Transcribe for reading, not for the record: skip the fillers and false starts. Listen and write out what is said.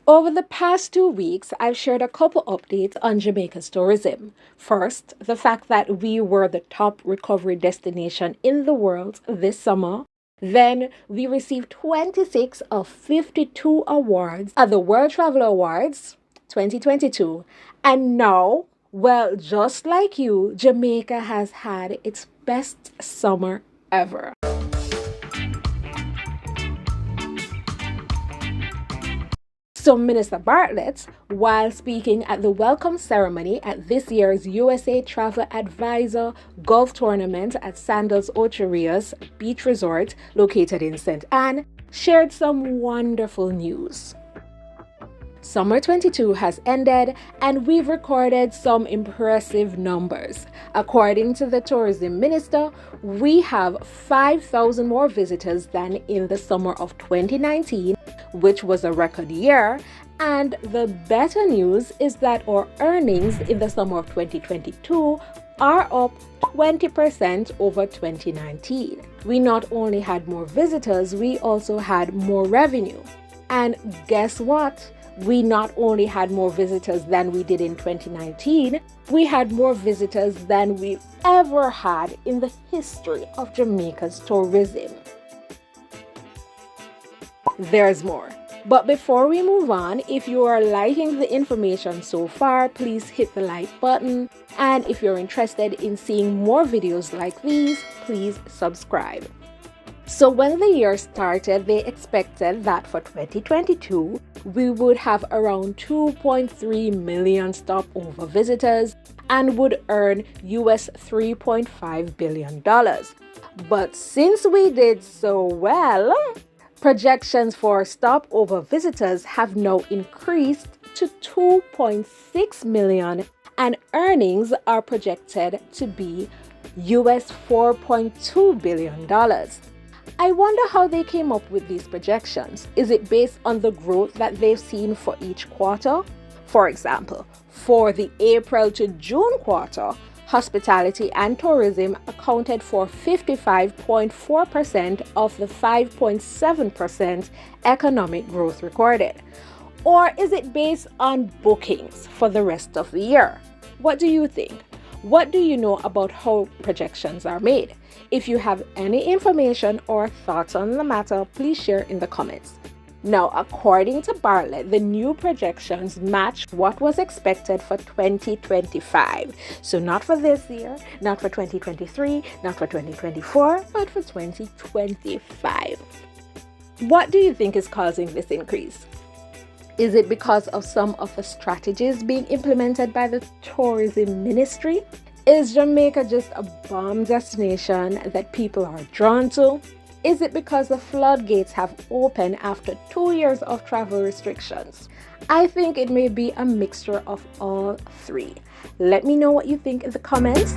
Over the past 2 weeks, I've shared a couple updates on Jamaica's tourism. First, the fact that we were the top recovery destination in the world this summer. Then, we received 26 of 52 awards at the World Travel Awards 2022. And now, well, just like you, Jamaica has had its best summer ever. So Minister Bartlett, while speaking at the welcome ceremony at this year's USA Travel Advisor Golf Tournament at Sandals Ocherias Beach Resort located in St. Anne, shared some wonderful news. Summer 22 has ended and we've recorded some impressive numbers. According to the tourism minister, we have 5,000 more visitors than in the summer of 2019, which was a record year. And the better news is that our earnings in the summer of 2022 are up 20% over 2019. We not only had more visitors, we also had more revenue. And guess what? We not only had more visitors than we did in 2019, we had more visitors than we've ever had in the history of Jamaica's tourism. There's more. But before we move on, if you are liking the information so far, please hit the like button. And if you're interested in seeing more videos like these, please subscribe. So when the year started, they expected that for 2022, we would have around 2.3 million stopover visitors and would earn US $3.5 billion. But since we did so well, projections for stopover visitors have now increased to 2.6 million and earnings are projected to be US $4.2 billion. I wonder how they came up with these projections. Is it based on the growth that they've seen for each quarter? For example, for the April to June quarter, hospitality and tourism accounted for 55.4% of the 5.7% economic growth recorded. Or is it based on bookings for the rest of the year? What do you think? What do you know about how projections are made? If you have any information or thoughts on the matter, please share in the comments. Now, according to Bartlett, the new projections match what was expected for 2025. So not for this year, not for 2023, not for 2024, but for 2025. What do you think is causing this increase? Is it because of some of the strategies being implemented by the tourism ministry? Is Jamaica just a bomb destination that people are drawn to? Is it because the floodgates have opened after 2 years of travel restrictions? I think it may be a mixture of all three. Let me know what you think in the comments.